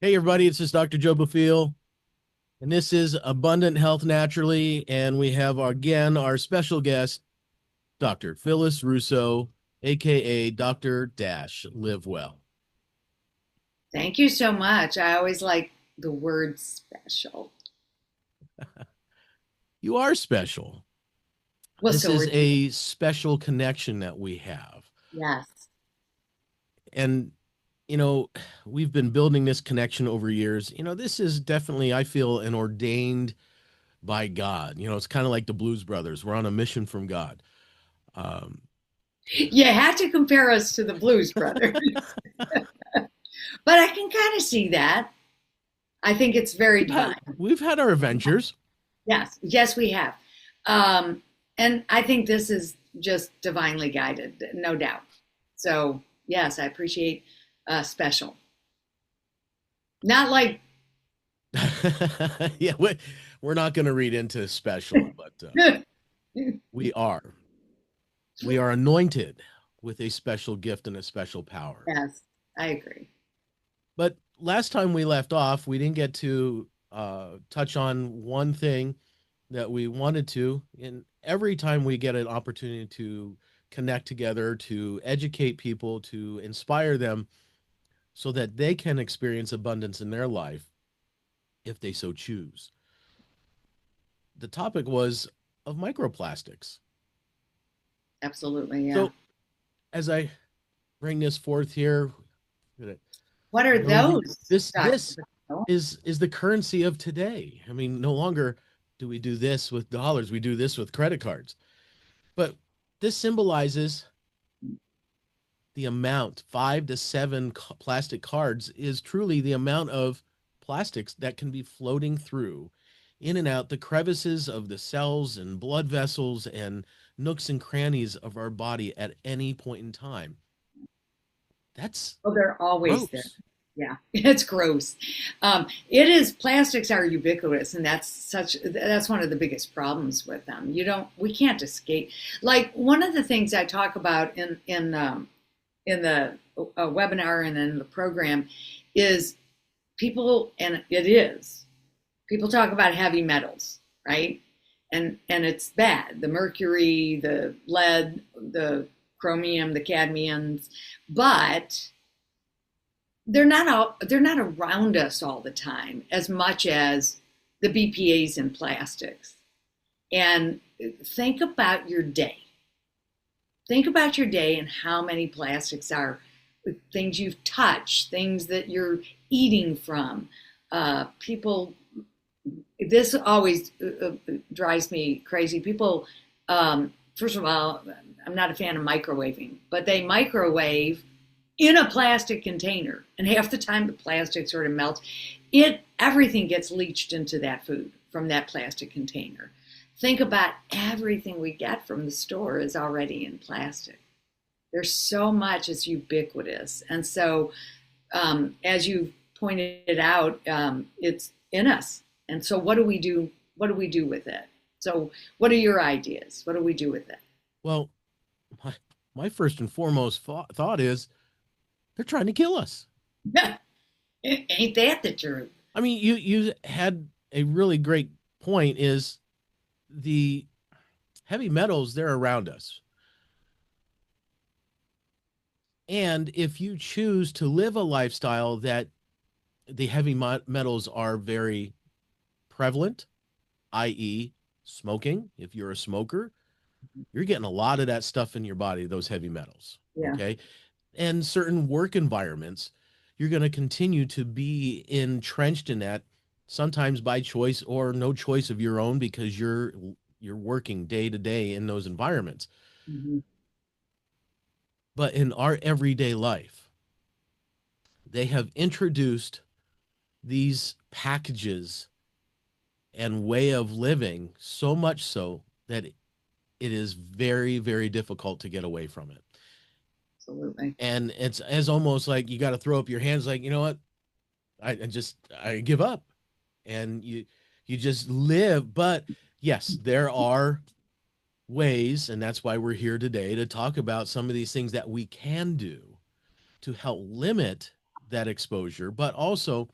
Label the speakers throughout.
Speaker 1: Hey, everybody, it's just Dr. Joe Bufiel, and this is Abundant Health Naturally. And we have again our special guest, Dr. Phyllis Russo, aka Dr. Dash Live Well.
Speaker 2: Thank you so much. I always like the word special.
Speaker 1: You are special.
Speaker 2: Well,
Speaker 1: This
Speaker 2: so are
Speaker 1: is
Speaker 2: you.
Speaker 1: a special connection that we have.
Speaker 2: Yes.
Speaker 1: And, you know, we've been building this connection over years. This is definitely, I feel, an ordained by God. It's kind of like the Blues Brothers. We're on a mission from God. Um,
Speaker 2: You had to compare us to the Blues Brothers, but I can kind of see that. I think it's very
Speaker 1: we've had
Speaker 2: divine.
Speaker 1: we've had our adventures.
Speaker 2: Yes, yes, we have. Um, and I think this is just divinely guided, no doubt. So, yes, I appreciate special. Not like,
Speaker 1: Yeah, we're not going to read into special, but
Speaker 2: yes,
Speaker 1: we are. We are anointed with a special gift and a special power.
Speaker 2: I agree.
Speaker 1: But last time we left off, we didn't get to touch on one thing that we wanted to. And every time we get an opportunity to connect together, to educate people, to inspire them so that they can experience abundance in their life if they so choose. The topic was of microplastics.
Speaker 2: Absolutely, yeah.
Speaker 1: So as I bring this forth here,
Speaker 2: What are those, Dr.
Speaker 1: this
Speaker 2: Patel?
Speaker 1: is the currency of today. I mean, no longer do we do this with dollars, we do this with credit cards. But this symbolizes the amount, 5 to 7 plastic cards is truly the amount of plastics that can be floating through in and out the crevices of the cells and blood vessels and nooks and crannies of our body at any point in time. That's
Speaker 2: Oh, they're always there.
Speaker 1: gross.
Speaker 2: Yeah, it's gross. It is plastics are ubiquitous, and that's one of the biggest problems with them. We can't escape. Like one of the things I talk about in the webinar and in the program is people talk about heavy metals, right? And it's bad. The mercury, the lead, the chromium, the cadmiums, but they're not around us all the time as much as the BPA's in plastics. And think about your day. Think about your day and how many plastics are things you've touched, things that you're eating from. People, this always drives me crazy. People, first of all, I'm not a fan of microwaving, but they microwave in a plastic container, and half the time the plastic sort of melts. Everything gets leached into that food from that plastic container. Think about everything we get from the store is already in plastic. There's so much, it's ubiquitous, and so as you pointed out, it's in us. And so, what do we do? What do we do with it? So, what are your ideas? What do we do with it?
Speaker 1: Well, my, my first and foremost thought is they're trying to kill us.
Speaker 2: Ain't that the truth?
Speaker 1: I mean, you had a really great point is the heavy metals, they're around us. And if you choose to live a lifestyle that the heavy metals are very prevalent, i.e., smoking, if you're a smoker, you're getting a lot of that stuff in your body, those heavy metals.
Speaker 2: Yeah.
Speaker 1: Okay. And certain work environments, you're going to continue to be entrenched in that, sometimes by choice or no choice of your own, because you're working day to day in those environments.
Speaker 2: Mhm.
Speaker 1: But in our everyday life, they have introduced these packages and way of living so much so that it is very, very difficult to get away from it.
Speaker 2: Absolutely.
Speaker 1: And it's as almost like you got to throw up your hands, like, you know what, I give up, and you just live. But yes, there are ways, and that's why we're here today to talk about some of these things that we can do to help limit that exposure, but also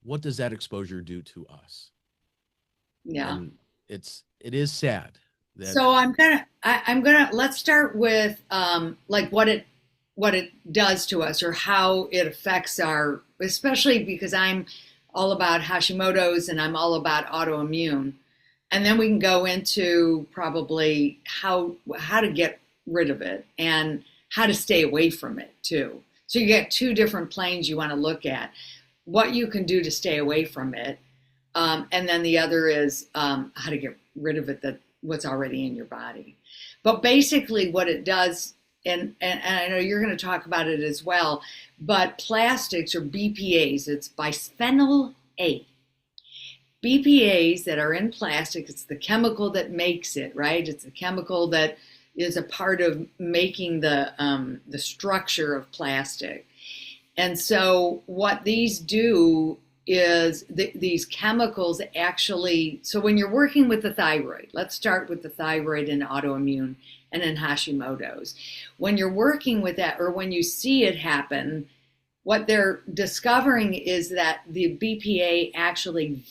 Speaker 1: what does that exposure do to us?
Speaker 2: Yeah.
Speaker 1: And it is sad that
Speaker 2: So I'm gonna let's start with like what it does to us or how it affects our, especially because I'm all about Hashimoto's and I'm all about autoimmune, and then we can go into probably how to get rid of it and how to stay away from it too. So you get two different planes you want to look at: what you can do to stay away from it, and then the other is how to get rid of it, that what's already in your body. But basically what it does, and I know you're going to talk about it as well, but plastics or BPAs, it's bisphenol A. BPAs that are in plastic, it's the chemical that makes it, right? It's the chemical that is a part of making the structure of plastic. And so what these do is these chemicals actually, so when you're working with the thyroid, let's start with the thyroid and autoimmune and then Hashimoto's. When you're working with that, or when you see it happen, what they're discovering is that the BPA actually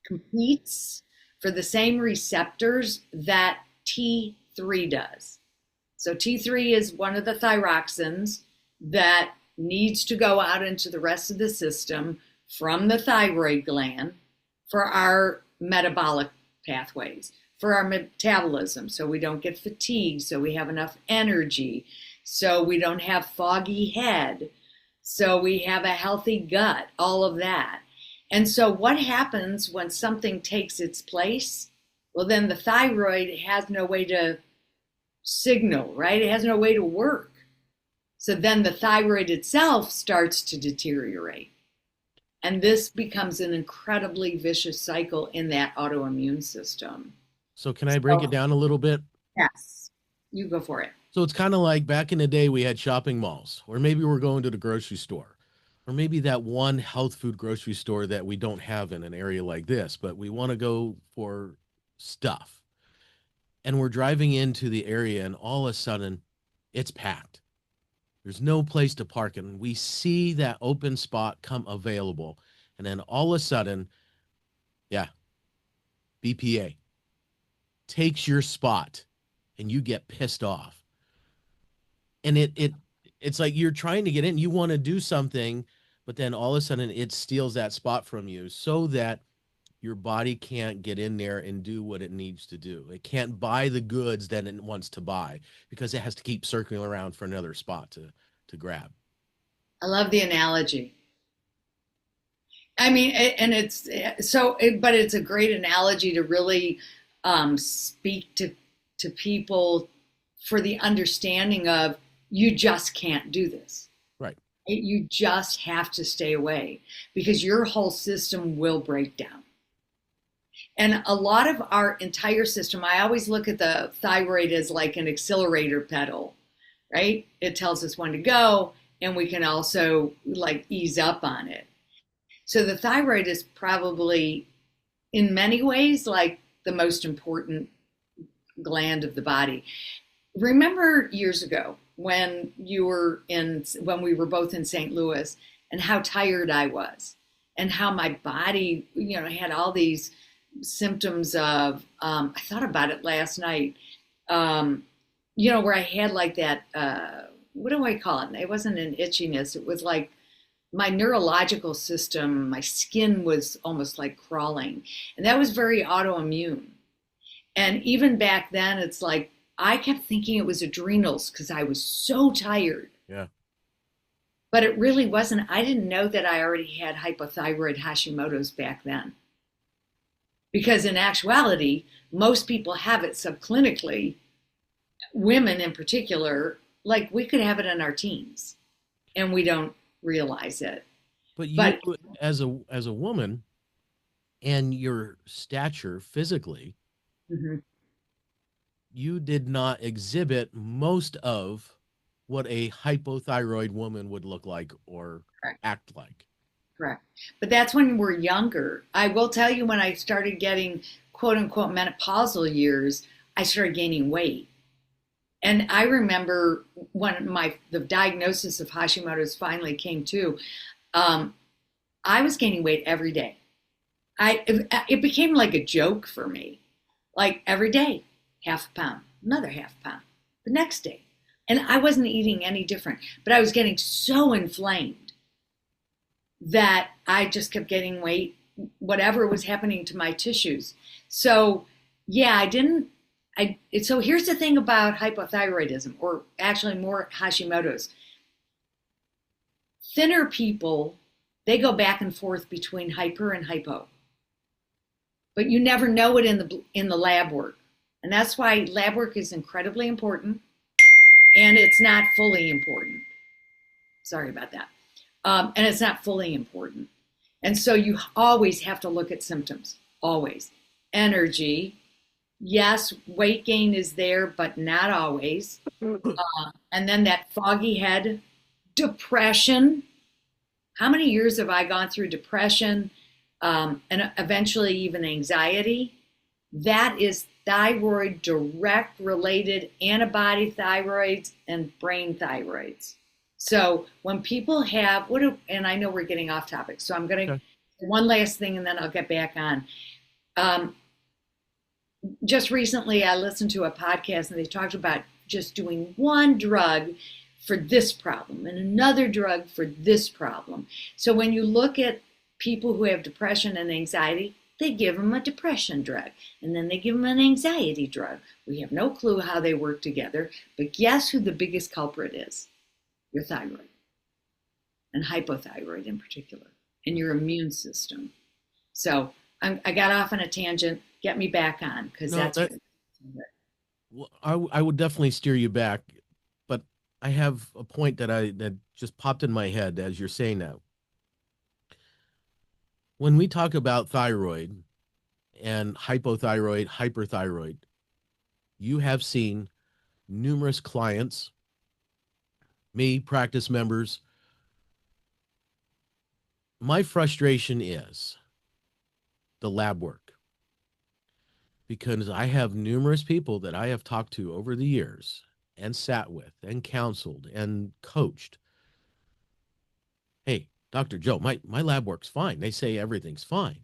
Speaker 2: competes for the same receptors that T3 does. So T3 is one of the thyroxins that needs to go out into the rest of the system from the thyroid gland for our metabolic pathways, for our metabolism, so we don't get fatigued, so we have enough energy, so we don't have foggy head, so we have a healthy gut, all of that. And so what happens when something takes its place? Well, then the thyroid has no way to signal, right? It has no way to work. So then the thyroid itself starts to deteriorate. And this becomes an incredibly vicious cycle in that autoimmune system.
Speaker 1: so can I break it down a little bit?
Speaker 2: Yes, you go for it.
Speaker 1: So it's kind of like back in the day we had shopping malls, or maybe we're going to the grocery store, or maybe that one health food grocery store that we don't have in an area like this, but we want to go for stuff. And we're driving into the area and all of a sudden it's packed. There's no place to park, and we see that open spot come available. And then all of a sudden, yeah, BPA takes your spot and you get pissed off. And it's like you're trying to get in, you want to do something, but then all of a sudden it steals that spot from you so that your body can't get in there and do what it needs to do. It can't buy the goods that it wants to buy because it has to keep circling around for another spot to grab.
Speaker 2: I love the analogy. I mean, and it's so, but it's a great analogy to really speak to people for the understanding of you just can't do this.
Speaker 1: Right.
Speaker 2: You just have to stay away because your whole system will break down. And a lot of our entire system, I always look at the thyroid as like an accelerator pedal, right? It tells us when to go, and we can also like ease up on it. So the thyroid is probably in many ways like the most important gland of the body. Remember years ago when when we were both in St. Louis, and how tired I was and how my body, had all these symptoms of, I thought about it last night, where I had like that, what do I call it? It wasn't an itchiness. It was like my neurological system, my skin was almost like crawling. And that was very autoimmune. And even back then, it's like, I kept thinking it was adrenals because I was so tired.
Speaker 1: Yeah.
Speaker 2: But it really wasn't. I didn't know that I already had hypothyroid Hashimoto's back then. Because in actuality, most people have it subclinically, women in particular, like we could have it in our teens and we don't realize it.
Speaker 1: But you, as a woman, and your stature physically,
Speaker 2: mm-hmm.
Speaker 1: you did not exhibit most of what a hypothyroid woman would look like or
Speaker 2: Correct.
Speaker 1: Act like.
Speaker 2: Correct. But that's when we're younger. I will tell you, when I started getting quote unquote menopausal years, I started gaining weight. And I remember when the diagnosis of Hashimoto's finally came to, I was gaining weight every day. It became like a joke for me. Like every day, half a pound, another half a pound, the next day. And I wasn't eating any different, but I was getting so inflamed that I just kept gaining weight, whatever was happening to my tissues. So, yeah, so here's the thing about hypothyroidism, or actually more Hashimoto's. Thinner people, they go back and forth between hyper and hypo. But you never know it in the lab work. And that's why lab work is incredibly important, and it's not fully important. Sorry about that. And it's not fully important. And so you always have to look at symptoms, always. Energy, yes, weight gain is there, but not always. And then that foggy head, depression. How many years have I gone through depression and eventually even anxiety? That is thyroid direct related antibody thyroids and brain thyroids. So when people have, and I know we're getting off topic, so I'm going to, okay. One last thing and then I'll get back on. Just recently I listened to a podcast and they talked about just doing one drug for this problem and another drug for this problem. So when you look at people who have depression and anxiety, they give them a depression drug and then they give them an anxiety drug. We have no clue how they work together, but guess who the biggest culprit is? Your thyroid, and hypothyroid in particular, and your immune system. So I got off on a tangent. Get me back on, because
Speaker 1: I would definitely steer you back, but I have a point that just popped in my head as you're saying that. When we talk about thyroid and hypothyroid, hyperthyroid, you have seen numerous clients, me, practice members. My frustration is the lab work, because I have numerous people that I have talked to over the years and sat with and counseled and coached. Hey, Dr. Joe, my lab work's fine. They say everything's fine.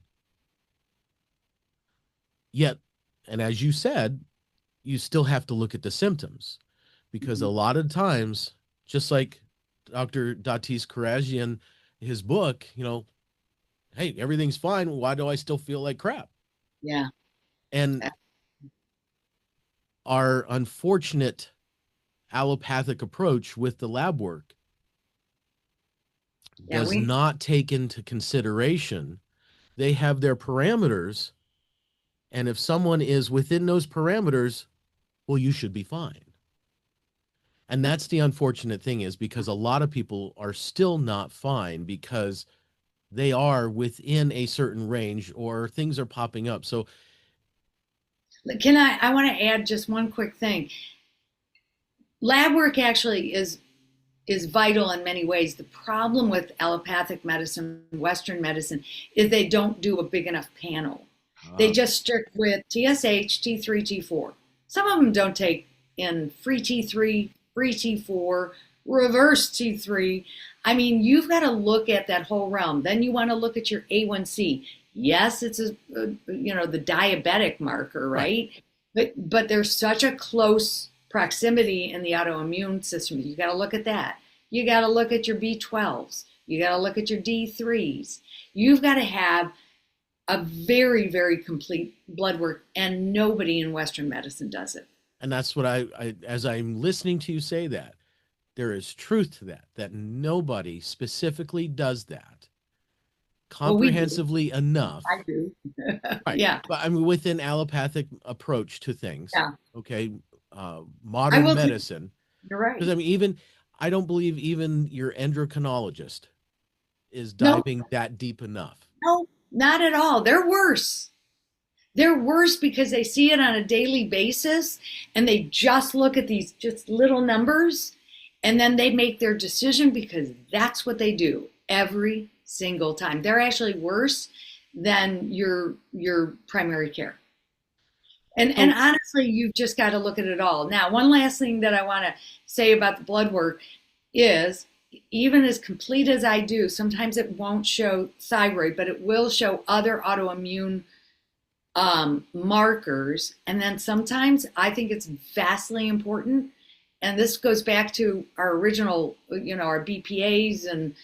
Speaker 1: Yet, and as you said, you still have to look at the symptoms, because a lot of times, just like Dr. Datis Kharrazian, his book, hey, everything's fine. Why do I still feel like crap?
Speaker 2: Yeah.
Speaker 1: And our unfortunate allopathic approach with the lab work does not take into consideration. They have their parameters, and if someone is within those parameters, well, you should be fine. And that's the unfortunate thing, is because a lot of people are still not fine because they are within a certain range or things are popping up. So
Speaker 2: I want to add just one quick thing. Lab work actually is vital in many ways. The problem with allopathic medicine, Western medicine, is they don't do a big enough panel. They just stick with TSH, T3, T4. Some of them don't take in free T3, free T4, reverse T3. I mean, you've got to look at that whole realm. Then you want to look at your A1C. Yes, it's the diabetic marker, right? But there's such a close proximity in the autoimmune system. You got to look at that. You got to look at your B12s. You got to look at your D3s. You've got to have a very, very complete blood work, and nobody in Western medicine does it.
Speaker 1: And that's what I as I'm listening to you say that, there is truth to that nobody specifically does that comprehensively enough.
Speaker 2: I do.
Speaker 1: Right.
Speaker 2: Yeah.
Speaker 1: But I mean, with an allopathic approach to things.
Speaker 2: Yeah.
Speaker 1: Okay. Modern medicine.
Speaker 2: You're right.
Speaker 1: Because I mean, I don't believe even your endocrinologist is diving that deep enough.
Speaker 2: No, not at all. They're worse. They're worse because they see it on a daily basis and they just look at these just little numbers and then they make their decision because that's what they do every single time. They're actually worse than your primary care. And honestly, you've just got to look at it all. Now, one last thing that I want to say about the blood work is even as complete as I do, sometimes it won't show thyroid, but it will show other autoimmune markers. And then sometimes I think it's vastly important. And this goes back to our original, our BPAs and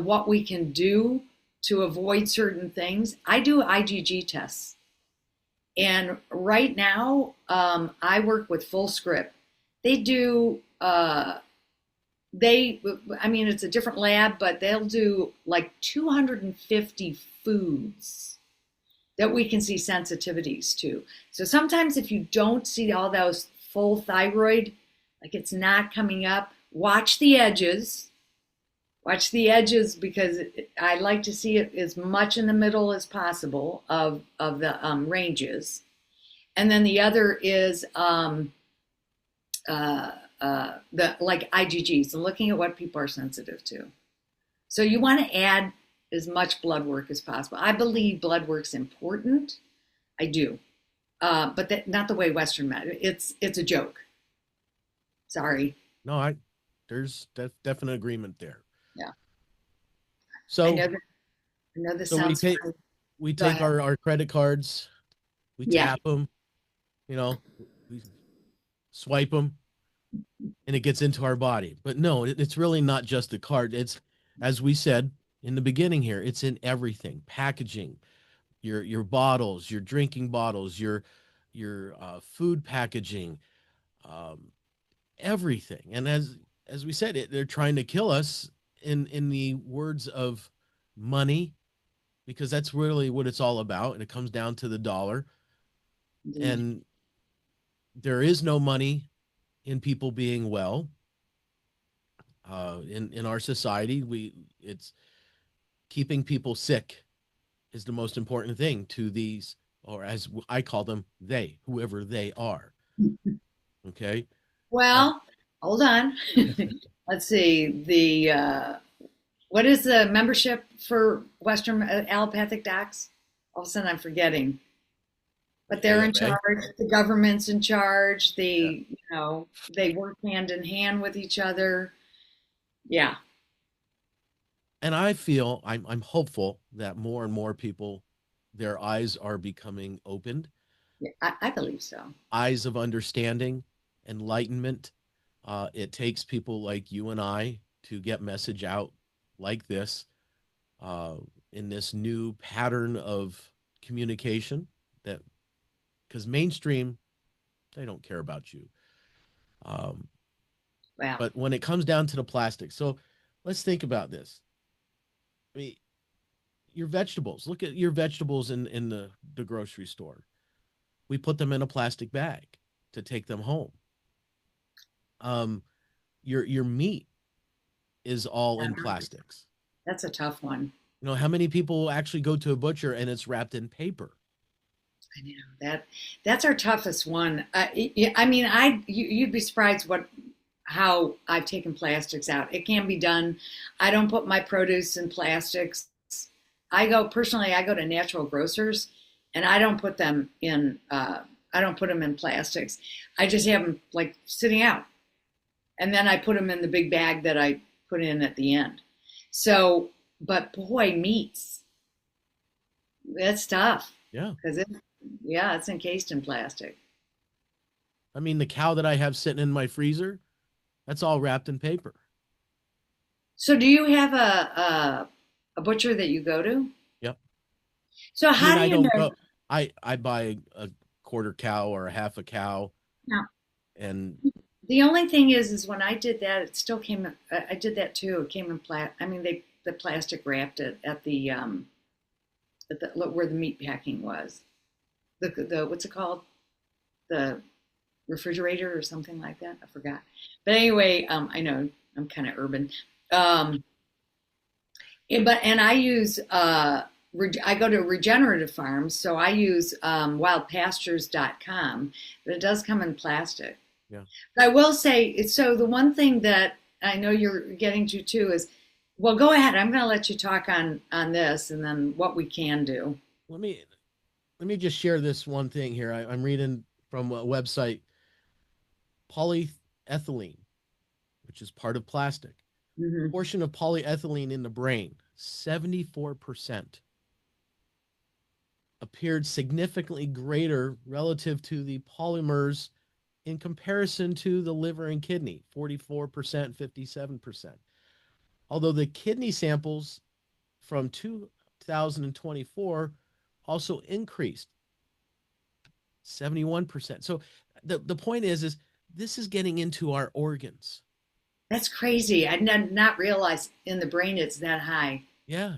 Speaker 2: what we can do to avoid certain things. I do IgG tests, and right now I work with FullScript. They do. I mean, it's a different lab, but they'll do like 250 foods that we can see sensitivities to. So sometimes if you don't see all those full thyroid, like it's not coming up, watch the edges. Watch the edges, because I like to see it as much in the middle as possible of the ranges. And then the other is the like IgGs, and looking at what people are sensitive to. So you want to add as much blood work as possible. I believe blood work's important. I do, but not the way Western med. It's a joke. Sorry.
Speaker 1: No, there's definite agreement there.
Speaker 2: Yeah.
Speaker 1: So
Speaker 2: I know this
Speaker 1: so
Speaker 2: sounds
Speaker 1: we
Speaker 2: Go
Speaker 1: take
Speaker 2: ahead.
Speaker 1: our credit cards, we
Speaker 2: Yeah.
Speaker 1: tap them, we swipe them, and it gets into our body. But no, it's really not just the card. It's, as we said in the beginning here, it's in everything. Packaging, your bottles, your drinking bottles, your food packaging, um, everything. And as we said, they're trying to kill us in the words of money, because that's really what it's all about, and it comes down to the dollar.
Speaker 2: Indeed.
Speaker 1: And there is no money in people being well. In our society, it's keeping people sick is the most important thing to these, or as I call them, whoever they are. Okay. Uh,
Speaker 2: Well, hold on. Let's see. What is the membership for Western allopathic docs? All of a sudden, I'm forgetting. But
Speaker 1: the
Speaker 2: they're in
Speaker 1: AMA.
Speaker 2: charge. The government's in charge.
Speaker 1: Yeah.
Speaker 2: They work hand in hand with each other. Yeah.
Speaker 1: And I feel I'm hopeful that more and more people, their eyes are becoming opened,
Speaker 2: Yeah, I believe so.
Speaker 1: eyes of understanding, enlightenment. It takes people like you and I to get message out like this, uh, in this new pattern of communication, that because mainstream, they don't care about you. Um,
Speaker 2: Wow.
Speaker 1: but when it comes down to the plastic, so let's think about this. I mean, your vegetables. Look at your vegetables in the grocery store. We put them in a plastic bag to take them home. Um, your meat is all in plastics.
Speaker 2: That's a tough one.
Speaker 1: How many people actually go to a butcher and it's wrapped in paper?
Speaker 2: I know that's our toughest one. I mean, you'd be surprised how I've taken plastics out. It can be done. I don't put my produce in plastics. I go to natural grocers, and I don't put them in. I don't put them in plastics. I just have them like sitting out, and then I put them in the big bag that I put in at the end. So, but boy, meats, that's tough
Speaker 1: Yeah.
Speaker 2: because it's encased in plastic.
Speaker 1: I mean, the cow that I have sitting in my freezer, that's all wrapped in paper.
Speaker 2: So, do you have a butcher that you go to?
Speaker 1: Yep.
Speaker 2: So,
Speaker 1: I mean,
Speaker 2: how do
Speaker 1: I
Speaker 2: you
Speaker 1: don't
Speaker 2: know?
Speaker 1: go. I buy a quarter cow or a half a cow,
Speaker 2: Now,
Speaker 1: and
Speaker 2: the only thing is when I did that, it still came. I did that too. It came in I mean, the plastic wrapped it at the where the meat packing was. The what's it called? The refrigerator or something like that. I forgot. But anyway, I know I'm kind of urban. Um, and I use I go to regenerative farms, so I use wildpastures.com, but it does come in plastic.
Speaker 1: yeah.
Speaker 2: But I will say, so the one thing that I know you're getting to too is, well, go ahead. I'm going to let you talk on this, and then what we can do.
Speaker 1: Let me let me just share this one thing here. I'm reading from a website, polyethylene, which is part of plastic.
Speaker 2: Hmm.
Speaker 1: Portion of polyethylene in the brain, 74%, appeared significantly greater relative to the polymers in comparison to the liver and kidney, 44%, 57%. Although the kidney samples from 2024 also increased 71%. So the point is this is getting into our organs.
Speaker 2: That's crazy. I did not realize in the brain it's that high.
Speaker 1: Yeah.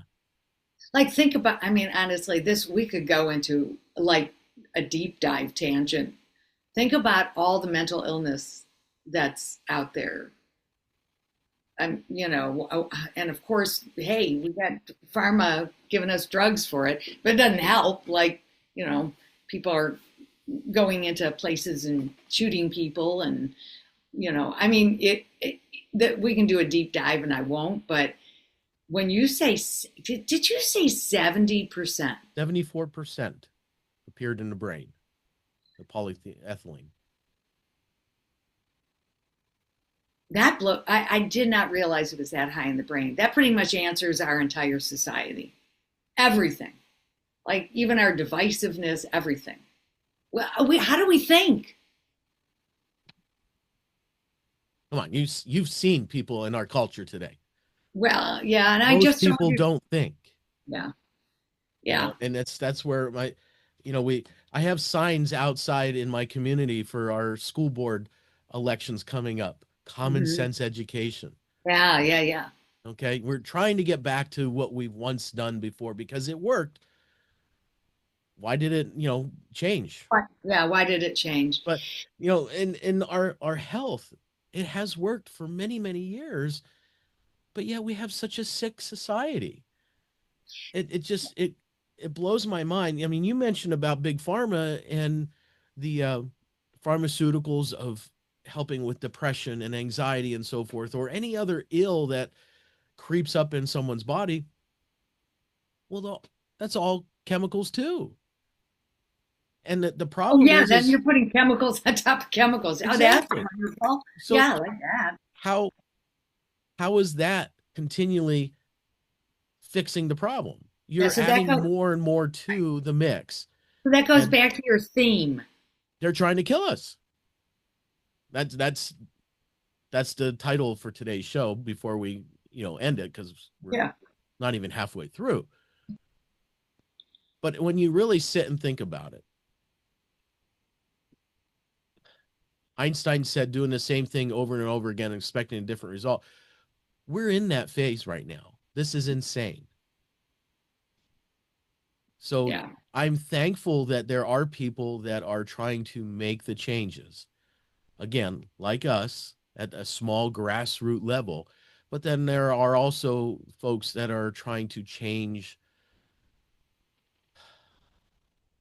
Speaker 2: Like, think about, I mean, honestly, this we could go into like a deep dive tangent. Think about all the mental illness that's out there. And of course, hey, we got pharma giving us drugs for it, but it doesn't help. Like, people are going into places and shooting people, and I mean, that we can do a deep dive, and I won't. But when you say, did you say 70%?
Speaker 1: 74% appeared in the brain, the polyethylene.
Speaker 2: That blow, I did not realize it was that high in the brain. That pretty much answers our entire society, everything, like even our divisiveness, everything. Well, how do we think?
Speaker 1: Come on, you've seen people in our culture today.
Speaker 2: Well, yeah, and I
Speaker 1: Most
Speaker 2: just saw
Speaker 1: people
Speaker 2: you.
Speaker 1: don't think.
Speaker 2: Yeah,
Speaker 1: You
Speaker 2: yeah.
Speaker 1: know, and that's where my, I have signs outside in my community for our school board elections coming up. Common
Speaker 2: Hmm.
Speaker 1: sense education.
Speaker 2: Yeah, yeah, yeah.
Speaker 1: Okay, we're trying to get back to what we've once done before because it worked. Why did it, change?
Speaker 2: Yeah, why did it change?
Speaker 1: But in our health, it has worked for many many years. But yeah, we have such a sick society. It just it blows my mind. I mean, you mentioned about big pharma and the pharmaceuticals of helping with depression and anxiety and so forth, or any other ill that creeps up in someone's body. Well, that's all chemicals too. And the
Speaker 2: Oh,
Speaker 1: problem
Speaker 2: yeah, then
Speaker 1: is
Speaker 2: you're putting chemicals on top of chemicals. Oh, that's
Speaker 1: exactly.
Speaker 2: wonderful.
Speaker 1: So
Speaker 2: Yeah, I like that.
Speaker 1: how how is that continually fixing the problem?
Speaker 2: Yeah,
Speaker 1: You're adding more and more to the mix,
Speaker 2: so that goes
Speaker 1: and
Speaker 2: back to your theme.
Speaker 1: they're trying to kill us. That's the title for today's show before we end it because we're
Speaker 2: Yeah.
Speaker 1: not even halfway through. But when you really sit and think about it, Einstein said doing the same thing over and over again, expecting a different result. We're in that phase right now. This is insane. So
Speaker 2: Yeah.
Speaker 1: I'm thankful that there are people that are trying to make the changes. Again, like us at a small grassroots level, but then there are also folks that are trying to change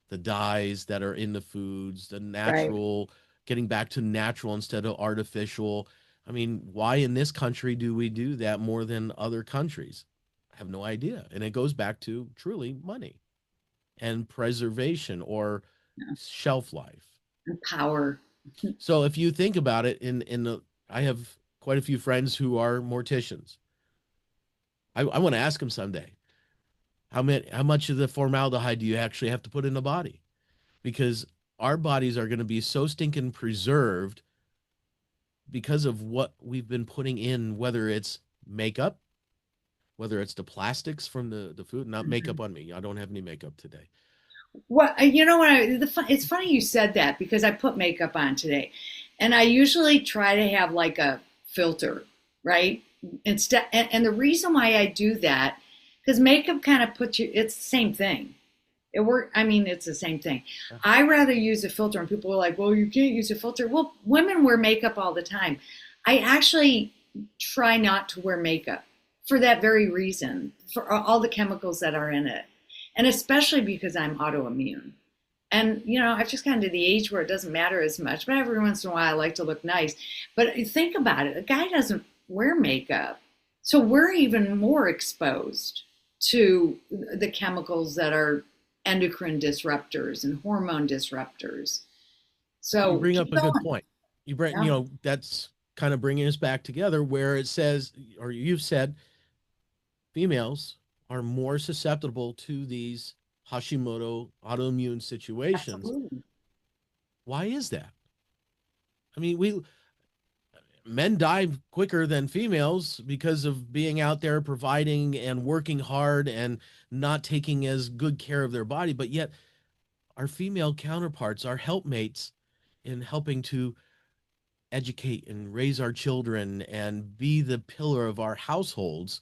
Speaker 1: the dyes that are in the foods, the
Speaker 2: Right.
Speaker 1: natural, getting back to natural instead of artificial. I mean, why in this country do we do that more than other countries? I have no idea. And it goes back to truly money and preservation or
Speaker 2: Yeah.
Speaker 1: shelf life.
Speaker 2: And power.
Speaker 1: So if you think about it, I have quite a few friends who are morticians. I want to ask them someday, how much of the formaldehyde do you actually have to put in the body? Because our bodies are going to be so stinking preserved because of what we've been putting in, whether it's makeup, whether it's the plastics from the food, not makeup
Speaker 2: Mhm.
Speaker 1: on me. I don't have any makeup today.
Speaker 2: Well, it's funny you said that because I put makeup on today, and I usually try to have like a filter, right? Instead, and the reason why I do that, because makeup kind of puts you, it's the same thing. I mean, it's the same thing. I rather use a filter, and people are like, "Well, you can't use a filter." Well, women wear makeup all the time. I actually try not to wear makeup for that very reason, for all the chemicals that are in it, and especially because I'm autoimmune. And I've just gotten to the age where it doesn't matter as much, but every once in a while I like to look nice. But think about it, a guy doesn't wear makeup, so we're even more exposed to the chemicals that are endocrine disruptors and hormone disruptors.
Speaker 1: You
Speaker 2: So
Speaker 1: bring
Speaker 2: keep
Speaker 1: up a good
Speaker 2: going.
Speaker 1: point. You bring,
Speaker 2: Yeah.
Speaker 1: that's kind of bringing us back together where it says, or you've said, females are more susceptible to these Hashimoto autoimmune situations.
Speaker 2: Absolutely.
Speaker 1: Why is that? I mean, we men die quicker than females because of being out there providing and working hard and not taking as good care of their body, but yet our female counterparts, our helpmates in helping to educate and raise our children and be the pillar of our households.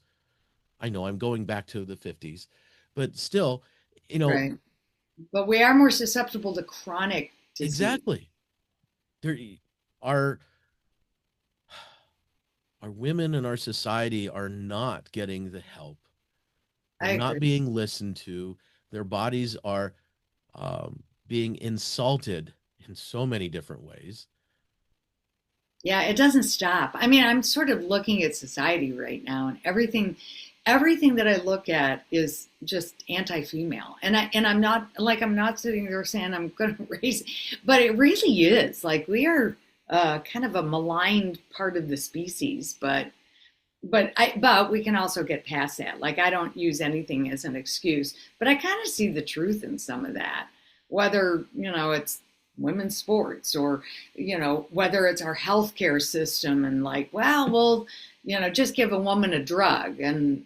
Speaker 1: I know I'm going back to the 50s, but still, you know,
Speaker 2: Right. But we are more susceptible to chronic disease.
Speaker 1: exactly. There are our women in our society are not getting the help.
Speaker 2: I
Speaker 1: They're not
Speaker 2: agree.
Speaker 1: being listened to. Their bodies are being insulted in so many different ways.
Speaker 2: Yeah, it doesn't stop. I mean, I'm sort of looking at society right now, and everything that I look at is just anti-female. I'm not sitting there saying I'm going to raise, but it really is. Like we are kind of a maligned part of the species, but we can also get past that. Like I don't use anything as an excuse, but I kind of see the truth in some of that. Whether, it's women's sports or, whether it's our healthcare system and like, well, we'll, just give a woman a drug. And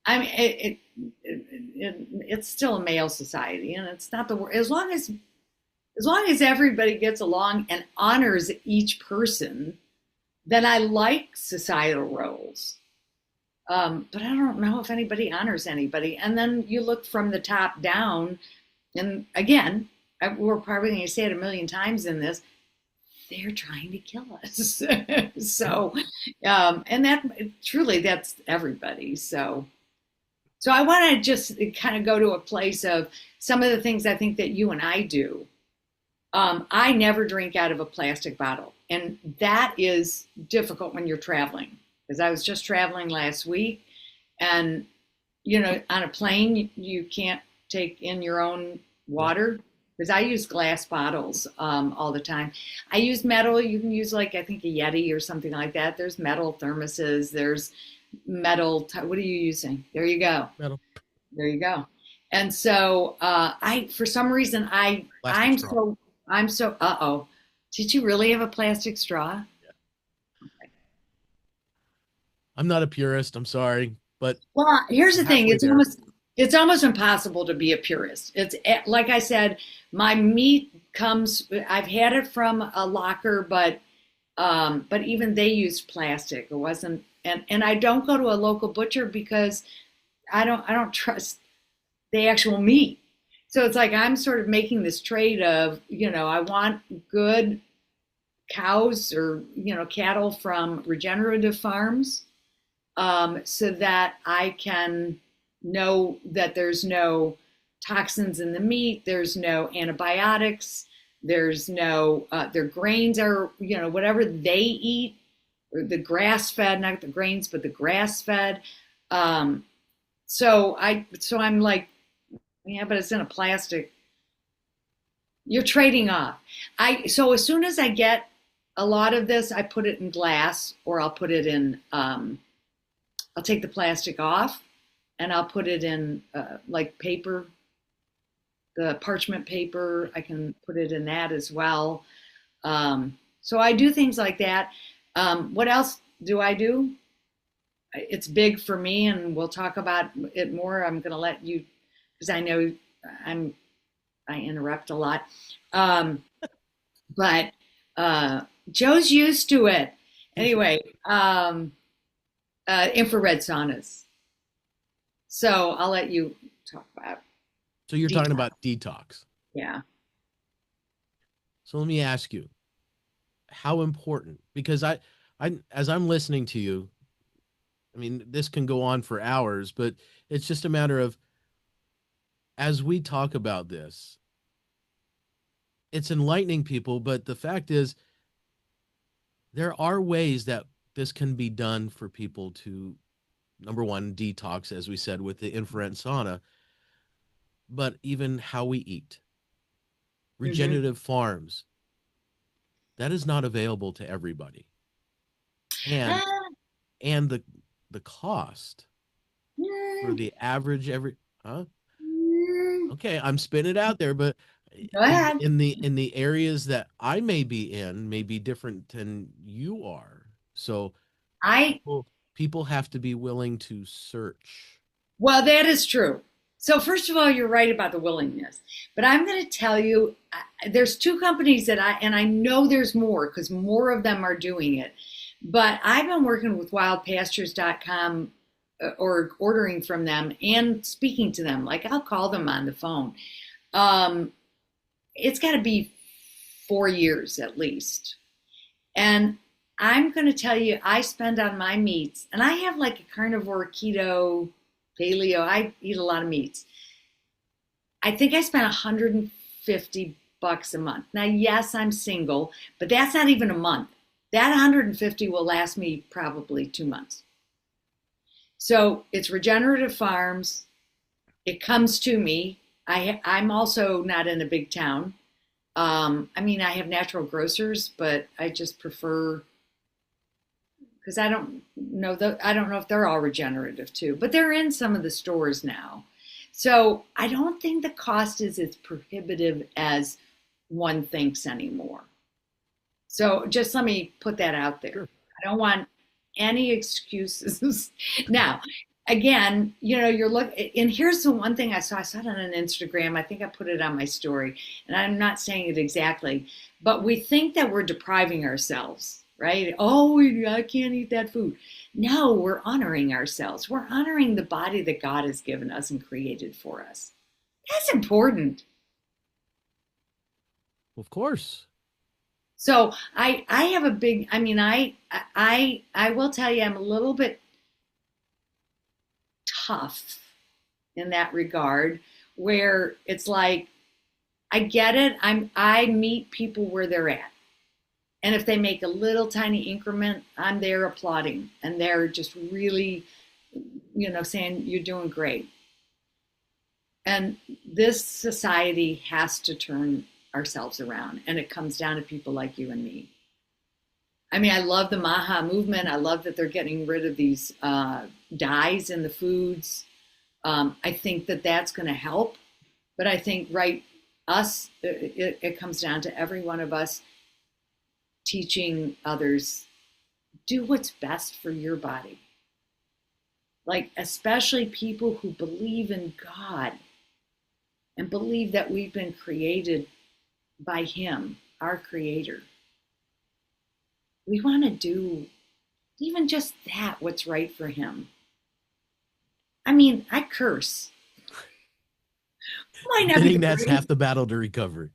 Speaker 2: I mean, it's still a male society and it's not the word. As long as everybody gets along and honors each person, then I like societal roles. But I don't know if anybody honors anybody. And then you look from the top down, and again, we're probably going to say it a million times in this. They're trying to kill us. So, and that truly, that's everybody. So I want to just kind of go to a place of some of the things I think that you and I do. I never drink out of a plastic bottle, and that is difficult when you're traveling. Because I was just traveling last week, and on a plane you can't take in your own
Speaker 1: Yep.
Speaker 2: water because I use glass bottles all the time. I use metal. You can use like I think a Yeti or something like that. There's metal thermoses. There's metal. What are you using? There you go.
Speaker 1: Metal,
Speaker 2: There you go. And so I, for some reason,
Speaker 1: plastic straw.
Speaker 2: I'm so. Uh-oh. Did you really have a plastic straw?
Speaker 1: Yeah. I'm not a purist. I'm sorry, but
Speaker 2: Well, here's
Speaker 1: I'm
Speaker 2: the thing.
Speaker 1: halfway there.
Speaker 2: It's almost impossible to be a purist. It's like I said, my meat comes. I've had it from a locker, but even they used plastic. It wasn't, and I don't go to a local butcher because I don't trust the actual meat. So it's like I'm sort of making this trade of, I want good cows or, cattle from regenerative farms, so that I can know that there's no toxins in the meat, there's no antibiotics, there's no, their grains are, whatever they eat, or the grass fed, not the grains, but the grass fed. Um, so I'm like, yeah, but it's in a plastic. You're trading off. So as soon as I get a lot of this, I put it in glass or I'll put it in. I'll take the plastic off and I'll put it in like paper, the parchment paper. I can put it in that as well. So I do things like that. What else do I do? It's big for me, and we'll talk about it more. I'm going to let you, because I know I'm I interrupt a lot. Um, but Joe's used to it. Anyway, infrared saunas. So I'll let you talk about
Speaker 1: So you're talking
Speaker 2: detox.
Speaker 1: about detox.
Speaker 2: Yeah.
Speaker 1: So let me ask you, how important? Because as I'm listening to you, I mean, this can go on for hours, but it's just a matter of as we talk about this, it's enlightening people. But the fact is, there are ways that this can be done for people to, number one, detox, as we said, with the infrared sauna, but even how we eat.
Speaker 2: Hmm.
Speaker 1: Regenerative farms, that is not available to everybody. and
Speaker 2: Ah,
Speaker 1: and the cost for
Speaker 2: mm,
Speaker 1: the average every huh?
Speaker 2: mm.
Speaker 1: Okay, I'm spinning it out there, but
Speaker 2: Go ahead.
Speaker 1: in the areas that I may be in may be different than you are. So
Speaker 2: I
Speaker 1: people have to be willing to search.
Speaker 2: Well, that is true. So first of all, you're right about the willingness. But I'm going to tell you, there's two companies that and I know there's more because more of them are doing it. But I've been working with wildpastures.com or ordering from them and speaking to them. Like I'll call them on the phone. Um, it's got to be 4 years at least. And I'm going to tell you, I spend on my meats, and I have like a carnivore, keto, paleo. I eat a lot of meats. I think I spent 150 bucks a month. Now, yes, I'm single, but that's not even a month. That 150 will last me probably 2 months. So it's Regenerative Farms. It comes to me. I'm also not in a big town. I mean, I have natural grocers, but I just prefer because I don't know if they're all regenerative too, but they're in some of the stores now. So I don't think the cost is as prohibitive as one thinks anymore. So just let me put that out there.
Speaker 1: Sure.
Speaker 2: I don't want any excuses. Now, again, you're and here's the one thing I saw. I saw it on an Instagram. I think I put it on my story, and I'm not saying it exactly, but we think that we're depriving ourselves, right? Oh, I can't eat that food. No, we're honoring ourselves. We're honoring the body that God has given us and created for us. That's important.
Speaker 1: Of course.
Speaker 2: So I have a big. I mean, I will tell you, I'm a little bit tough in that regard, where it's like I get it. I meet people where they're at. And if they make a little tiny increment, I'm there applauding and they're just really, saying you're doing great. And this society has to turn ourselves around. And it comes down to people like you and me. I mean, I love the Maha movement. I love that they're getting rid of these dyes in the foods. I think that that's going to help. But I think, right, it comes down to every one of us teaching others, do what's best for your body. Like, especially people who believe in God and believe that we've been created by Him, our Creator. We want to do even just that, what's right for Him. I mean, I curse. Might not be
Speaker 1: Admitting
Speaker 2: the
Speaker 1: that's half
Speaker 2: greatest.
Speaker 1: the battle to recovery.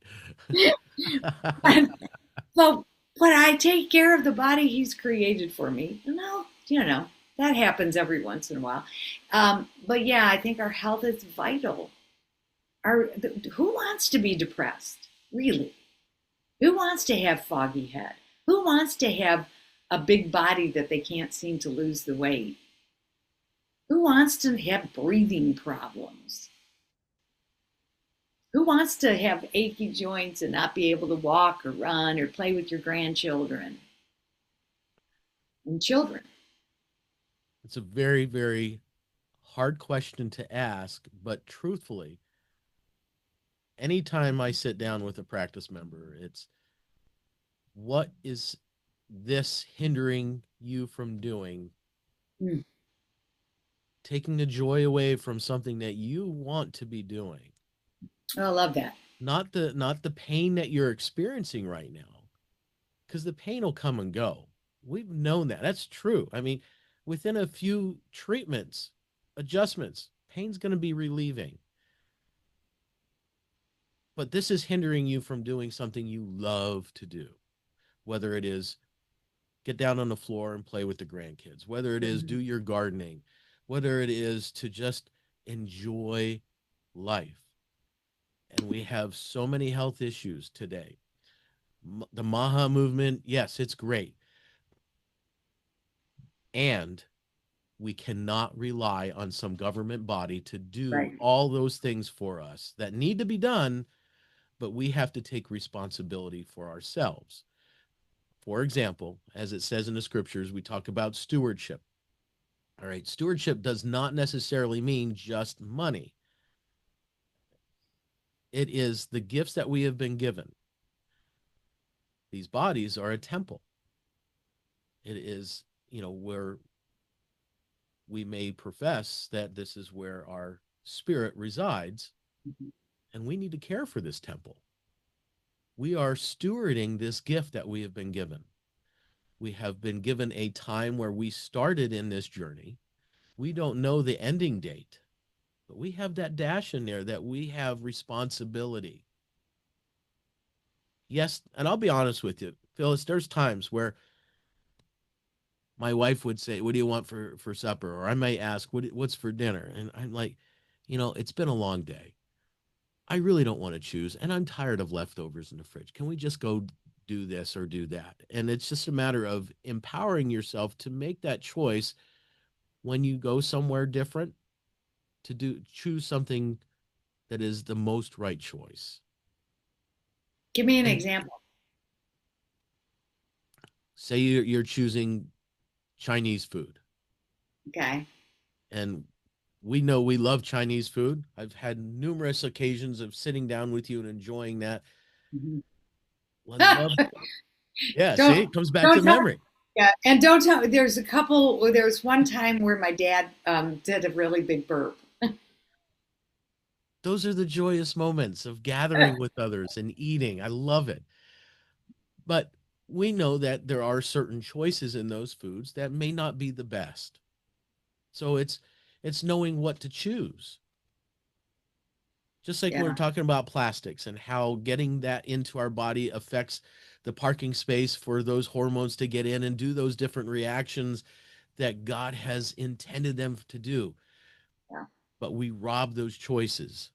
Speaker 2: Well, but I take care of the body He's created for me. No, that happens every once in a while. But yeah, I think our health is vital. Who wants to be depressed? Really? Who wants to have foggy head? Who wants to have a big body that they can't seem to lose the weight? Who wants to have breathing problems? Who wants to have achy joints and not be able to walk or run or play with your grandchildren and children?
Speaker 1: It's a very, very hard question to ask, but truthfully, anytime I sit down with a practice member, it's what is this hindering you from doing,
Speaker 2: Mm,
Speaker 1: taking the joy away from something that you want to be doing,
Speaker 2: I love that.
Speaker 1: not the pain that you're experiencing right now, because the pain will come and go. We've known that. That's true. I mean, within a few treatments, adjustments, pain's going to be relieving. But this is hindering you from doing something you love to do, whether it is get down on the floor and play with the grandkids, whether it is do
Speaker 2: Mhm.
Speaker 1: your gardening, whether it is to just enjoy life. And we have so many health issues today. The Maha movement, yes, it's great. And we cannot rely on some government body to do
Speaker 2: Right.
Speaker 1: all those things for us that need to be done, but we have to take responsibility for ourselves, For example, as it says in the scriptures, we talk about stewardship. All right, stewardship does not necessarily mean just money. It is the gifts that we have been given. These bodies are a temple. It is, where we may profess that this is where our spirit resides,
Speaker 2: Mhm.
Speaker 1: and we need to care for this temple. We are stewarding this gift that we have been given. We have been given a time where we started in this journey. We don't know the ending date, but we have that dash in there that we have responsibility. Yes, and I'll be honest with you, Phyllis, there's times where my wife would say, "What do you want for supper?" Or I may ask, "What's for dinner?" And I'm like, it's been a long day. I really don't want to choose, and I'm tired of leftovers in the fridge. Can we just go do this or do that? And it's just a matter of empowering yourself to make that choice when you go somewhere different, to choose something that is the most right choice.
Speaker 2: Give me an
Speaker 1: And
Speaker 2: example.
Speaker 1: say you're choosing Chinese food,
Speaker 2: Okay.
Speaker 1: and we know we love Chinese food. I've had numerous occasions of sitting down with you and enjoying that.
Speaker 2: Mhm.
Speaker 1: I love, yeah, see,
Speaker 2: don't
Speaker 1: it comes back to
Speaker 2: don't tell.
Speaker 1: memory.
Speaker 2: Yeah, and don't tell. There's a couple. There was one time where my dad did a really big burp.
Speaker 1: Those are the joyous moments of gathering with others and eating. I love it. But we know that there are certain choices in those foods that may not be the best. So it's knowing what to choose. Just like we
Speaker 2: Yeah,
Speaker 1: were talking about plastics and how getting that into our body affects the parking space for those hormones to get in and do those different reactions that God has intended them to do.
Speaker 2: yeah.
Speaker 1: But we rob those choices.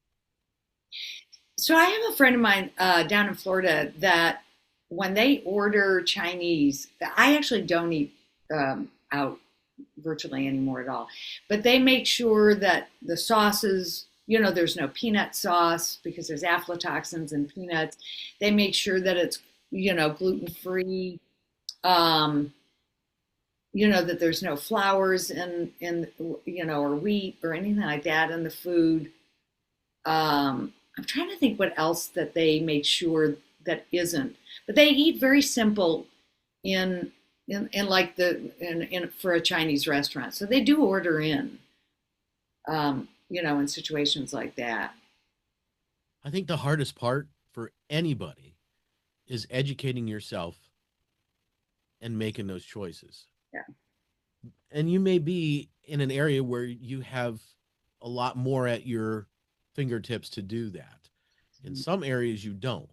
Speaker 2: So I have a friend of mine down in Florida that when they order Chinese, I actually don't eat out virtually anymore at all. But they make sure that the sauces, there's no peanut sauce because there's aflatoxins in peanuts. They make sure that it's, gluten free. Um, that there's no flours in or wheat or anything like that in the food. I'm trying to think what else that they made sure that isn't, but they eat very simple in in like in for a Chinese restaurant. So they do order in, in situations like that.
Speaker 1: I think the hardest part for anybody is educating yourself and making those choices.
Speaker 2: Yeah.
Speaker 1: And you may be in an area where you have a lot more at your fingertips to do that. In some areas, you don't.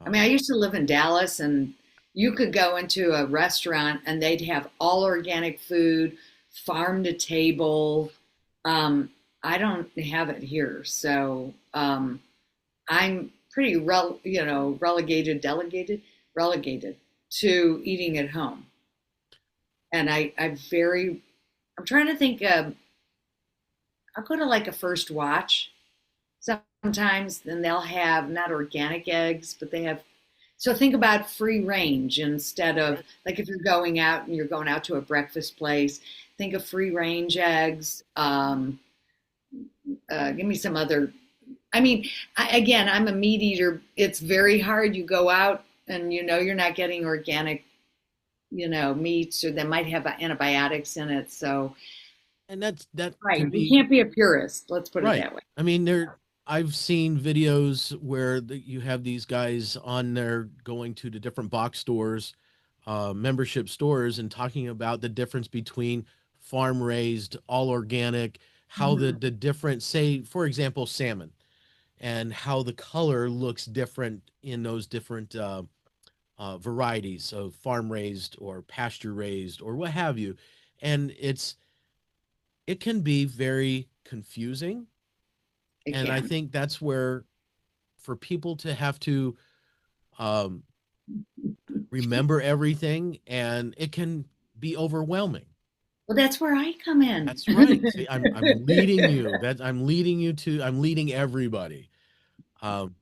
Speaker 2: I mean, I
Speaker 1: Um,
Speaker 2: used to live in Dallas, and you could go into a restaurant and they'd have all organic food, farm to table. I don't have it here, so I'm pretty relegated to eating at home. And I'm trying to think. I'll go to like a First Watch sometimes, and they'll have not organic eggs, but they have. So think about free range instead of like if you're going out and you're going out to a breakfast place. Think of free range eggs. Give me some other. I mean, again, I'm a meat eater. It's very hard. You go out and you're not getting organic, meats, or they might have antibiotics in it. So,
Speaker 1: and that can
Speaker 2: right, you
Speaker 1: be
Speaker 2: can't be a purist. Let's put it
Speaker 1: right.
Speaker 2: that way.
Speaker 1: I mean, I've seen videos where you have these guys on there going to the different box stores, membership stores, and talking about the difference between farm raised, all organic, how the
Speaker 2: Mhm.
Speaker 1: the different, say, for example, salmon, and how the color looks different in those different varieties of farm raised or pasture raised or what have you. And it can be very confusing.
Speaker 2: It
Speaker 1: And I
Speaker 2: can.
Speaker 1: think that's where, for people to have to um, remember everything, and it can be overwhelming.
Speaker 2: Well, that's where I come in.
Speaker 1: That's right. See, I'm leading you. I'm leading everybody. Um,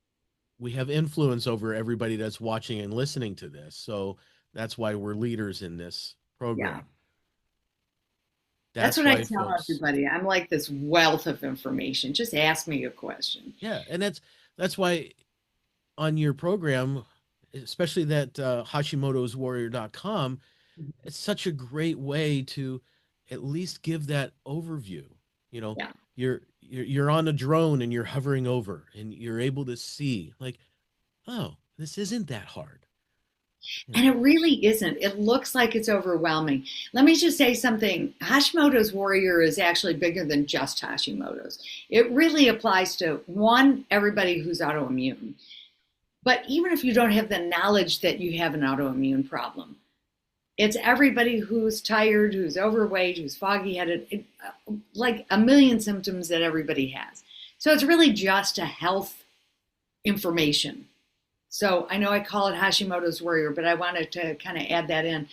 Speaker 1: we have influence over everybody that's watching and listening to this. So That's why we're leaders in this
Speaker 2: Yeah.
Speaker 1: program.
Speaker 2: That's
Speaker 1: That's
Speaker 2: what I
Speaker 1: why
Speaker 2: tell
Speaker 1: folks,
Speaker 2: everybody. I'm like this wealth of information. Just ask me a question.
Speaker 1: yeah, and that's why on your program, especially that hashimotoswarrior.com, it's such a great way to at least give that overview. You know,
Speaker 2: Yeah.
Speaker 1: you're on a drone and you're hovering over and you're able to see like, oh, this isn't that hard. You
Speaker 2: And
Speaker 1: know,
Speaker 2: it really isn't. It looks like it's overwhelming. Let me just say something. Hashimoto's warrior is actually bigger than just Hashimoto's. It really applies to one, everybody who's autoimmune. But even if you don't have the knowledge that you have an autoimmune problem, it's everybody who's tired, who's overweight, who's foggy headed, like a million symptoms that everybody has. So it's really just a health information. So I know I call it Hashimoto's warrior, but I wanted to kind of add that in.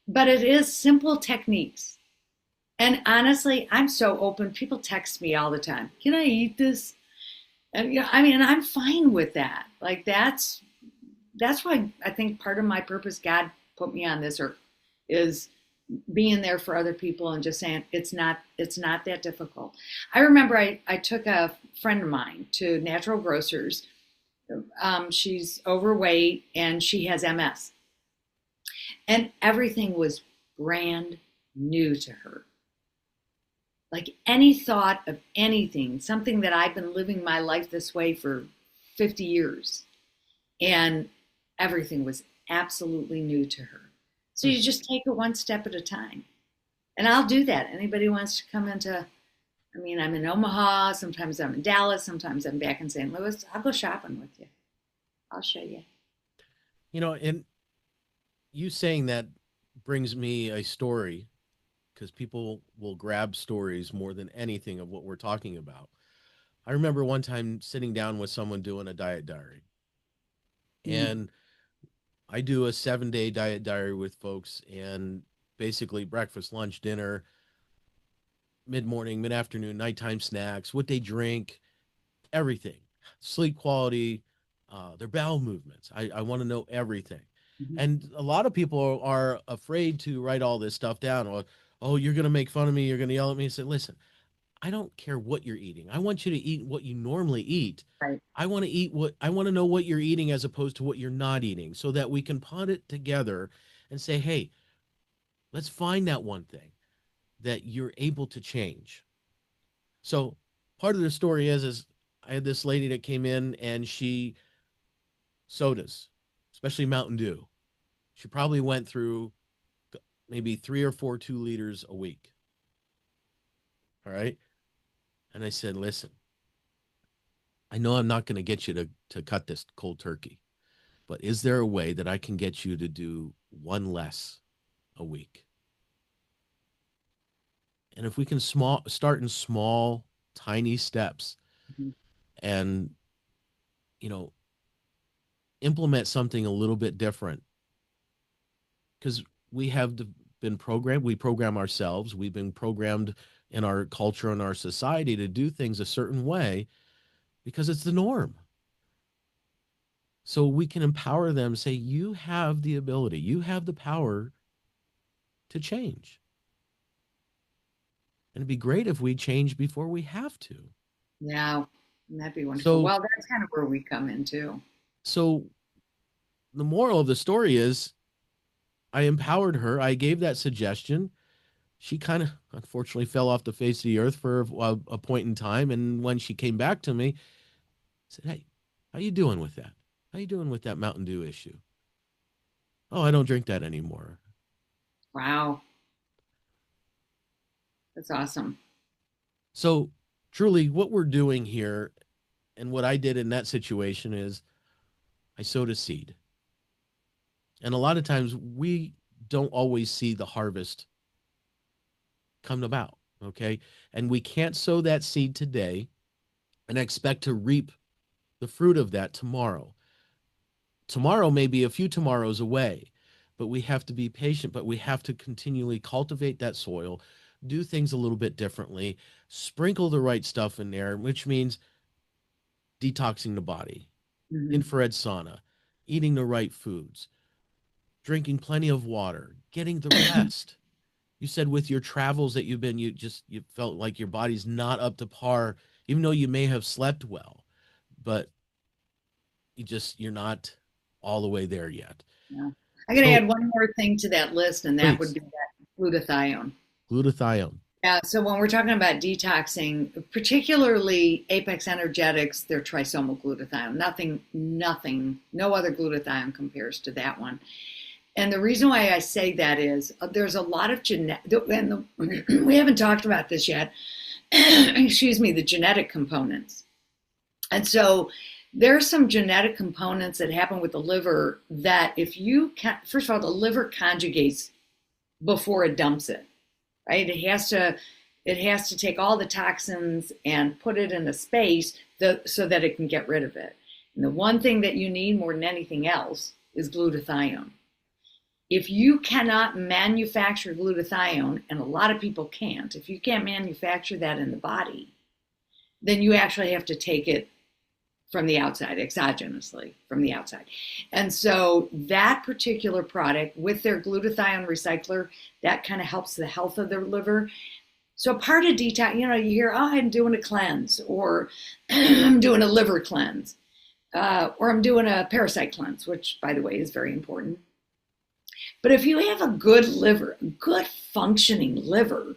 Speaker 2: But it is simple techniques. And honestly, I'm so open. People text me all the time. Can I eat this? And I mean, I'm fine with that. Like that's why I think part of my purpose, God put me on this earth, is being there for other people and just saying it's not that difficult. I remember I took a friend of mine to Natural Grocers. She's overweight and she has MS, and everything was brand new to her. Like any thought of anything, something that I've been living my life this way for 50 years, and everything was absolutely new to her. So
Speaker 1: hmm.
Speaker 2: you just take it one step at a time. And I'll do that. Anybody wants to come into, I mean, I'm in Omaha, sometimes I'm in Dallas, sometimes I'm back in St. Louis. I'll go shopping with you. I'll show you.
Speaker 1: You know, and you saying that brings me a story because people will grab stories more than anything of what we're talking about. I remember one time sitting down with someone doing a diet diary,
Speaker 2: Mm-hmm.
Speaker 1: and I do a 7 day diet diary with folks, and basically breakfast, lunch, dinner, mid morning, mid afternoon, nighttime snacks, what they drink, everything, sleep quality, their bowel movements. I want to know everything.
Speaker 2: Mm-hmm.
Speaker 1: And a lot of people are afraid to write all this stuff down. Or, oh, you're going to make fun of me. You're going to yell at me. I said, listen, I don't care what you're eating. I want you to eat what you normally eat.
Speaker 2: Right.
Speaker 1: I want to know what you're eating as opposed to what you're not eating so that we can put it together and say, hey, let's find that one thing that you're able to change. So part of the story is I had this lady that came in and she sodas, especially Mountain Dew. She probably went through maybe 3 or 4 2 liters a week. All right. And I said, listen, I know I'm not going to get you to cut this cold turkey, but is there a way that I can get you to do one less a week? And if we can start in small, tiny steps
Speaker 2: Mm-hmm.
Speaker 1: and, you know, implement something a little bit different, because we have been programmed, we program ourselves, we've been programmed in our culture and our society to do things a certain way because it's the norm. So we can empower them, say, you have the ability, you have the power to change. And it'd be great if we change before we have to.
Speaker 2: Yeah, that'd be wonderful.
Speaker 1: So,
Speaker 2: Well, that's kind of where we come in too.
Speaker 1: so the moral of the story is I empowered her. I gave that suggestion. She kind of unfortunately fell off the face of the earth for a point in time. And when she came back to me, I said, hey, how you doing with that? How you doing with that Mountain Dew issue? Oh, I don't drink that anymore.
Speaker 2: Wow, that's awesome.
Speaker 1: So truly what we're doing here and what I did in that situation is I sowed a seed. And a lot of times we don't always see the harvest come about. Okay. And we can't sow that seed today and expect to reap the fruit of that tomorrow. Tomorrow may be a few tomorrows away, but we have to be patient, but we have to continually cultivate that soil, do things a little bit differently, sprinkle the right stuff in there, which means detoxing the body,
Speaker 2: Hmm.
Speaker 1: infrared sauna, eating the right foods, drinking plenty of water, getting the rest. You said with your travels that you've been, you felt like your body's not up to par, even though you may have slept well, but you're not all the way there yet.
Speaker 2: Yeah. I'm going to add one more thing to that list, and that would
Speaker 1: Please.
Speaker 2: be that glutathione.
Speaker 1: Glutathione.
Speaker 2: Yeah, so when we're talking about detoxing, particularly Apex Energetics, their trisomal glutathione, no other glutathione compares to that one. And the reason why I say that is there's a lot of we haven't talked about this yet, excuse me, the genetic components. And so there are some genetic components that happen with the liver that if you can, first of all, the liver conjugates before it dumps it, right? It has to take all the toxins and put it in a space so that it can get rid of it. And the one thing that you need more than anything else is glutathione. If you cannot manufacture glutathione, and a lot of people can't, if you can't manufacture that in the body, then you actually have to take it from the outside, exogenously from the outside. And so that particular product with their glutathione recycler, that kind of helps the health of the liver. So part of detox, you hear, oh, I'm doing a cleanse, or I'm doing a liver cleanse, or I'm doing a parasite cleanse, which, by the way, is very important. But if you have a good liver, a good functioning liver,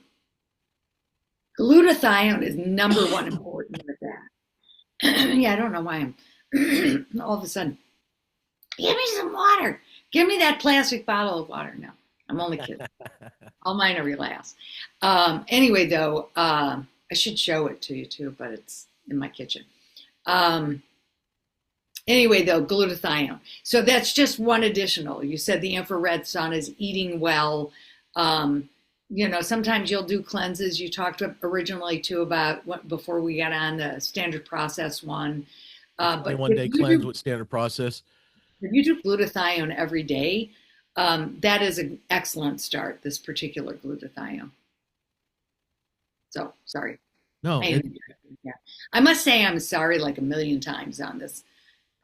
Speaker 2: glutathione is number one important with that. Yeah, I don't know why I'm all of a sudden, give me some water. Give me that plastic bottle of water. No, I'm only kidding. All mine are glass. Anyway, though, I should show it to you too, but it's in my kitchen. Anyway, though, glutathione. So that's just one additional. You said the infrared sun is eating well. Sometimes you'll do cleanses. You talked originally too about before we got on the standard process one.
Speaker 1: But 1 day cleanse with standard process.
Speaker 2: If you do glutathione every day, that is an excellent start, this particular glutathione. So, sorry.
Speaker 1: No.
Speaker 2: I must say I'm sorry like a million times on this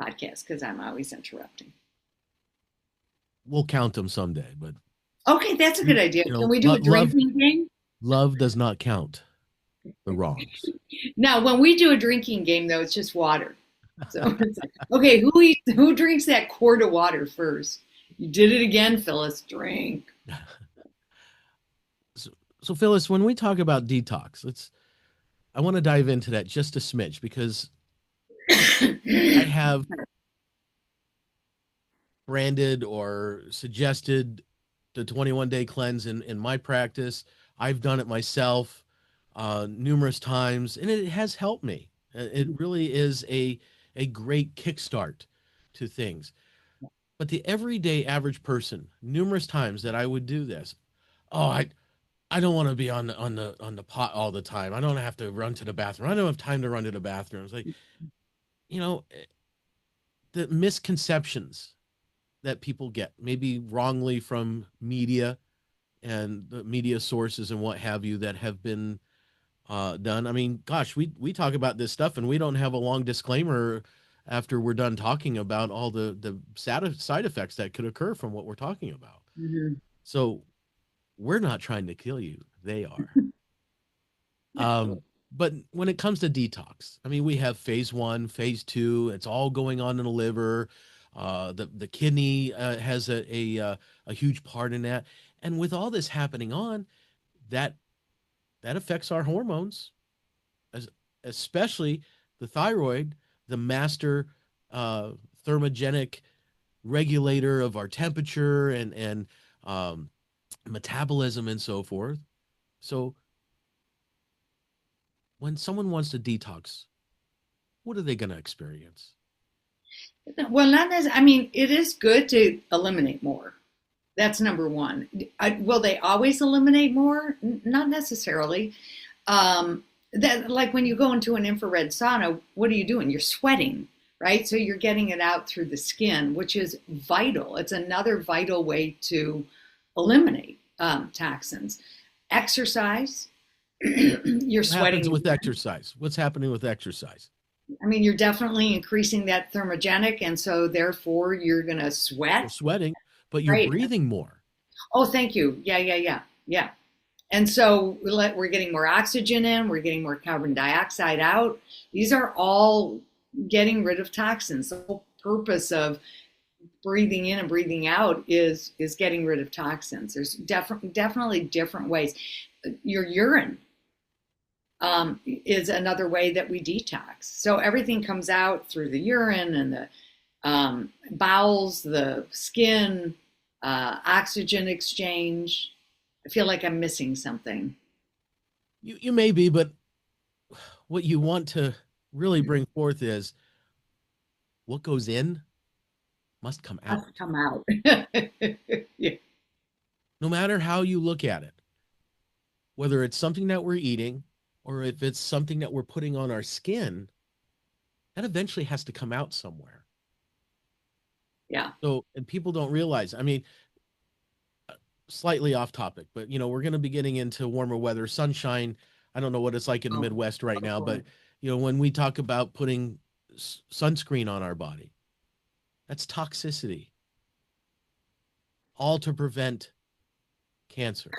Speaker 2: podcast because I'm always interrupting.
Speaker 1: We'll count them someday, but.
Speaker 2: Okay, that's a good idea. Can we do a drinking game?
Speaker 1: Love does not count the wrongs.
Speaker 2: Now, when we do a drinking game, though, it's just water. So it's like, okay, who drinks that quart of water first? You did it again, Phyllis. Drink.
Speaker 1: So Phyllis, when we talk about detox, I want to dive into that just a smidge because I have branded or suggested the 21-day cleanse in my practice. I've done it myself numerous times, and it has helped me. It really is a great kickstart to things. But the everyday average person, numerous times that I would do this, I don't want to be on the pot all the time. I don't have to run to the bathroom. I don't have time to run to the bathroom. It's like, the misconceptions that people get, maybe wrongly from media and the media sources and what have you that have been done. I mean, gosh, we talk about this stuff and we don't have a long disclaimer after we're done talking about all the side effects that could occur from what we're talking about.
Speaker 2: Mm-hmm.
Speaker 1: So we're not trying to kill you. They are. But when it comes to detox, I mean, we have phase 1, phase 2, it's all going on in the liver. The kidney has a huge part in that. And with all this happening on, that affects our hormones, especially the thyroid, the master thermogenic regulator of our temperature and metabolism and so forth. So when someone wants to detox, what are they going to experience?
Speaker 2: Well, not as I mean, it is good to eliminate more. That's number one. Will they always eliminate more? Not necessarily. That like when you go into an infrared sauna, what are you doing? You're sweating, right? So you're getting it out through the skin, which is vital. It's another vital way to eliminate toxins. Exercise. You're sweating.
Speaker 1: What happens with exercise? What's happening with exercise?
Speaker 2: I mean, you're definitely increasing that thermogenic, and so therefore you're going to sweat.
Speaker 1: We're sweating, but you're
Speaker 2: Right.
Speaker 1: breathing more.
Speaker 2: Oh, thank you. Yeah, yeah, yeah, yeah. And so we're getting more oxygen in, we're getting more carbon dioxide out. These are all getting rid of toxins. The whole purpose of breathing in and breathing out is getting rid of toxins. There's definitely different ways. Your urine is another way that we detox. So everything comes out through the urine and the bowels, the skin, oxygen exchange. I feel like I'm missing something.
Speaker 1: You may be, but what you want to really bring forth is what goes in must come
Speaker 2: Has
Speaker 1: out.
Speaker 2: to come out. Yeah.
Speaker 1: No matter how you look at it, whether it's something that we're eating or if it's something that we're putting on our skin, that eventually has to come out somewhere.
Speaker 2: Yeah.
Speaker 1: So, and people don't realize, I mean, slightly off topic, but we're going to be getting into warmer weather, sunshine. I don't know what it's like in the
Speaker 2: Oh,
Speaker 1: Midwest right now,
Speaker 2: oh,
Speaker 1: but when we talk about putting sunscreen on our body, that's toxicity, all to prevent cancer.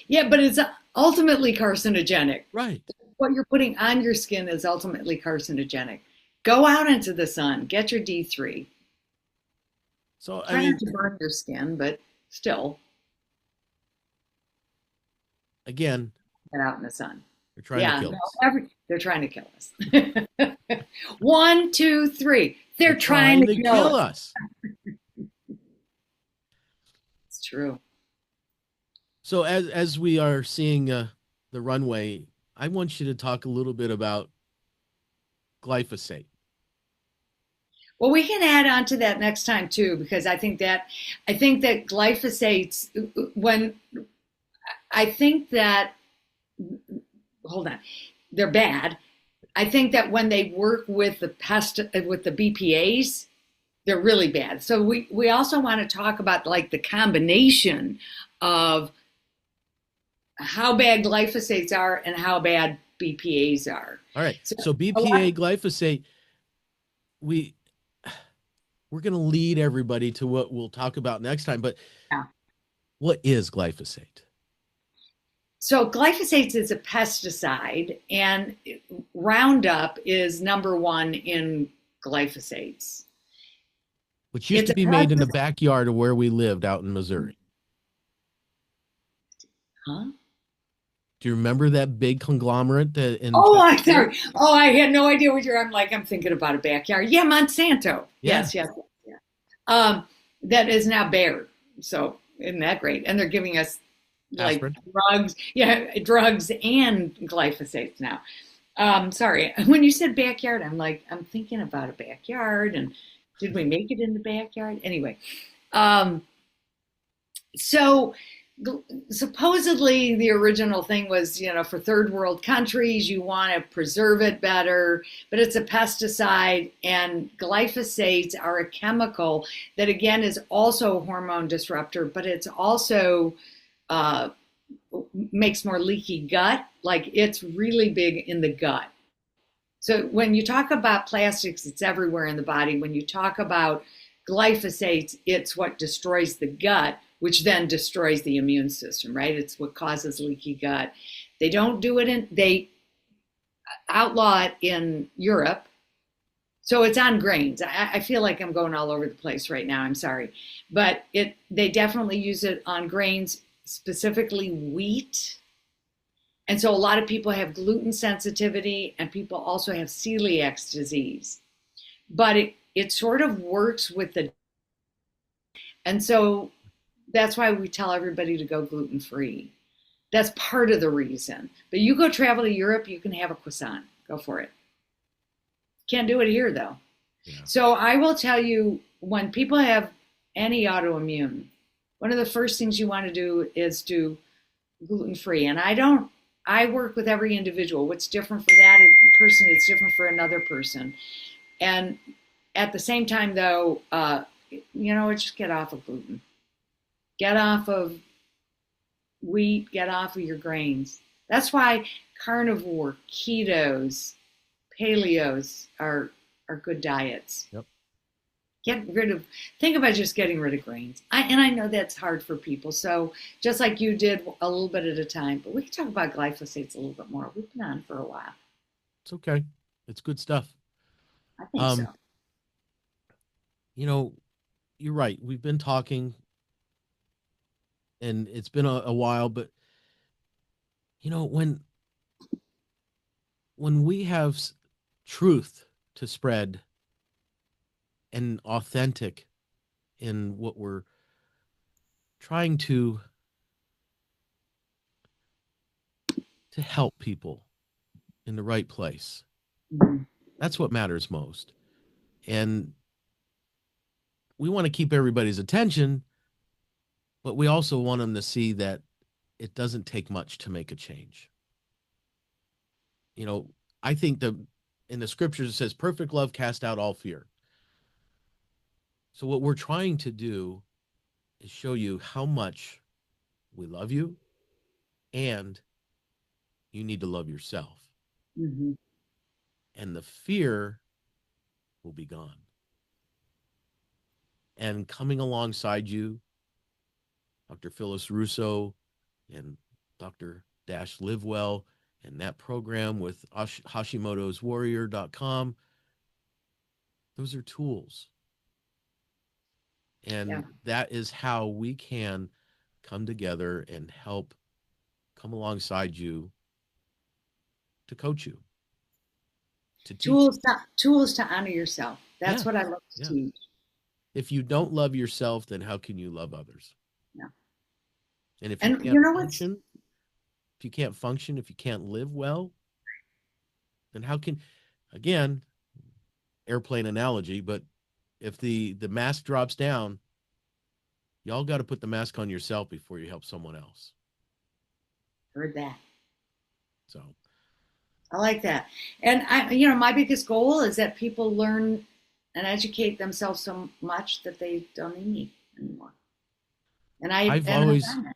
Speaker 2: Yeah, but it's ultimately carcinogenic.
Speaker 1: Right.
Speaker 2: What you're putting on your skin is ultimately carcinogenic. Go out into the sun, get your D3.
Speaker 1: So, I
Speaker 2: Try
Speaker 1: mean,
Speaker 2: not to burn your skin, but still
Speaker 1: again,
Speaker 2: get out in the sun.
Speaker 1: they're trying to
Speaker 2: Yeah,
Speaker 1: kill
Speaker 2: no,
Speaker 1: us.
Speaker 2: they're trying to kill us. One, two, three. They're trying to kill
Speaker 1: kill
Speaker 2: us.
Speaker 1: us.
Speaker 2: It's true.
Speaker 1: So as we are seeing the runway, I want you to talk a little bit about glyphosate.
Speaker 2: Well, we can add on to that next time too, because I think that glyphosates when I think that hold on, they're bad. I think that when they work with the BPA's, they're really bad. So we also want to talk about like the combination of how bad glyphosates are and how bad BPA's are.
Speaker 1: All right.
Speaker 2: So
Speaker 1: So
Speaker 2: a lot,
Speaker 1: BPA glyphosate, we we're going to lead everybody to what we'll talk about next time, but
Speaker 2: yeah.
Speaker 1: what is glyphosate?
Speaker 2: So glyphosate is a pesticide, and Roundup is number one in glyphosates.
Speaker 1: Which used
Speaker 2: It's
Speaker 1: to
Speaker 2: a
Speaker 1: be made in the
Speaker 2: pesticide,
Speaker 1: backyard of where we lived out in Missouri.
Speaker 2: huh?
Speaker 1: Do you remember that big conglomerate that in
Speaker 2: Oh, I'm
Speaker 1: Chesterfield?
Speaker 2: sorry. Oh, I had no idea what you're. I'm thinking about a backyard. Yeah, Monsanto.
Speaker 1: Yeah,
Speaker 2: Yes, yes, yes. That is now Bayer. So isn't that great? And they're giving us like
Speaker 1: aspirin.
Speaker 2: drugs, yeah, drugs and glyphosate now. Sorry, when you said backyard, I'm thinking about a backyard, and did we make it in the backyard? Anyway, um, so supposedly the original thing was, for third world countries, you want to preserve it better, but it's a pesticide, and glyphosates are a chemical that again is also a hormone disruptor, but it's also uh, makes more leaky gut. Like it's really big in the gut. So when you talk about plastics, it's everywhere in the body. When you talk about glyphosates, it's what destroys the gut, which then destroys the immune system, right? It's what causes leaky gut. They outlaw it in Europe. So it's on grains. I feel like I'm going all over the place right now. I'm sorry. But they definitely use it on grains, specifically wheat. And so a lot of people have gluten sensitivity, and people also have celiac disease. But it sort of works with and so that's why we tell everybody to go gluten free. That's part of the reason. But you go travel to Europe, you can have a croissant. Go for it. Can't do it here though.
Speaker 1: Yeah.
Speaker 2: So I will tell you, when people have any autoimmune, one of the first things you want to do is do gluten free. And I work with every individual. What's different for that person is different for another person. And at the same time, though, just get off of gluten. Get off of wheat. Get off of your grains. That's why carnivore, ketos, paleos are good diets.
Speaker 1: Yep.
Speaker 2: Think about just getting rid of grains. And I know that's hard for people. So just like you did a little bit at a time, but we can talk about glyphosates a little bit more. We've been on for a while.
Speaker 1: It's okay. It's good stuff.
Speaker 2: I think so.
Speaker 1: Um, you know, you're right. We've been talking and it's been a while, but when we have truth to spread and authentic in what we're trying to help people in the right place.
Speaker 2: Mhm.
Speaker 1: That's what matters most. And we want to keep everybody's attention, but we also want them to see that it doesn't take much to make a change. I think in the scriptures it says perfect love cast out all fear. So what we're trying to do is show you how much we love you and you need to love yourself.
Speaker 2: Mhm.
Speaker 1: And the fear will be gone. And coming alongside you, Dr. Phyllis Russo and Dr. Dash Livewell and that program with Hashimoto's Warrior.com, those are tools. And that is how we can come together and help come alongside you to coach you, to teach you.
Speaker 2: Tools to honor yourself. That's
Speaker 1: Yeah,
Speaker 2: what I love to
Speaker 1: yeah.
Speaker 2: teach.
Speaker 1: If you don't love yourself, then how can you love others?
Speaker 2: Yeah.
Speaker 1: And if you
Speaker 2: And
Speaker 1: can't
Speaker 2: you know what's
Speaker 1: function, if you can't live well, then how can, again, airplane analogy, but if the mask drops down, y'all got to put the mask on yourself before you help someone else.
Speaker 2: heard that?
Speaker 1: So
Speaker 2: I like that. And my biggest goal is that people learn and educate themselves so much that they don't need me anymore. And I've
Speaker 1: I've always
Speaker 2: done that.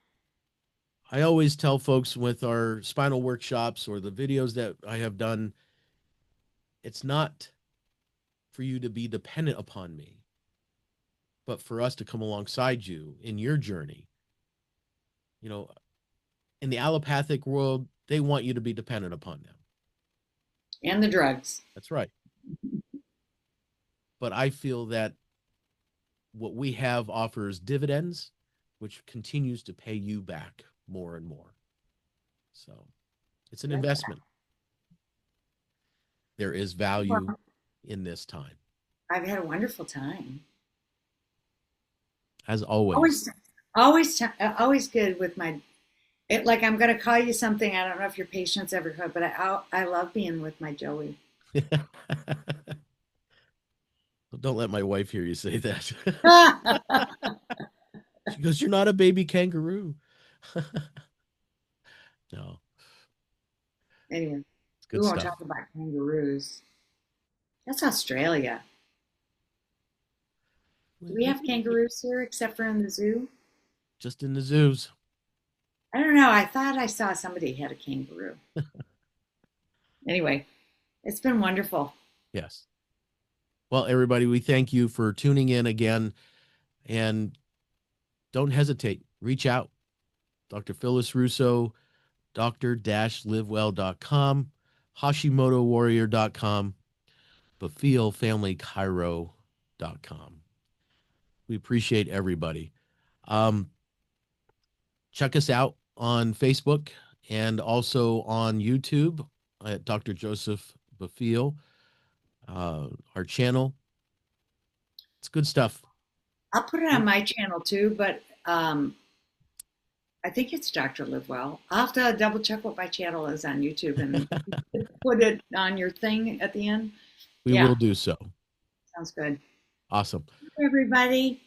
Speaker 1: I always tell folks with our spinal workshops or the videos that I have done, it's not for you to be dependent upon me, but for us to come alongside you in your journey. You know, in the allopathic world, they want you to be dependent upon them.
Speaker 2: And the drugs.
Speaker 1: That's right. But I feel that what we have offers dividends, which continues to pay you back more and more. So it's an investment. There is value in this time.
Speaker 2: I've had a wonderful time.
Speaker 1: As always.
Speaker 2: Always good with like I'm going to call you something. I don't know if your patients ever heard, but I love being with my Joey.
Speaker 1: Don't let my wife hear you say that. She goes, "You're not a baby kangaroo." No.
Speaker 2: Anyway,
Speaker 1: It's
Speaker 2: we
Speaker 1: good
Speaker 2: won't
Speaker 1: stuff.
Speaker 2: talk about kangaroos. That's Australia. Do we have kangaroos here except for in the zoo?
Speaker 1: Just in the zoos.
Speaker 2: I don't know. I thought I saw somebody had a kangaroo. Anyway, it's been wonderful.
Speaker 1: Yes. Well, everybody, we thank you for tuning in again. And don't hesitate. Reach out. Dr. Phyllis Russo, dr-livewell.com, HashimotoWarrior.com, BafilFamilyChiro.com. We appreciate everybody. Check us out on Facebook and also on YouTube at Dr. Joseph Bafil, our channel. It's good stuff.
Speaker 2: I'll put it on my channel too, but I think it's Dr. Livewell. I'll have to double check what my channel is on YouTube and put it on your thing at the end.
Speaker 1: We will do so.
Speaker 2: Sounds good.
Speaker 1: Awesome.
Speaker 2: Everybody.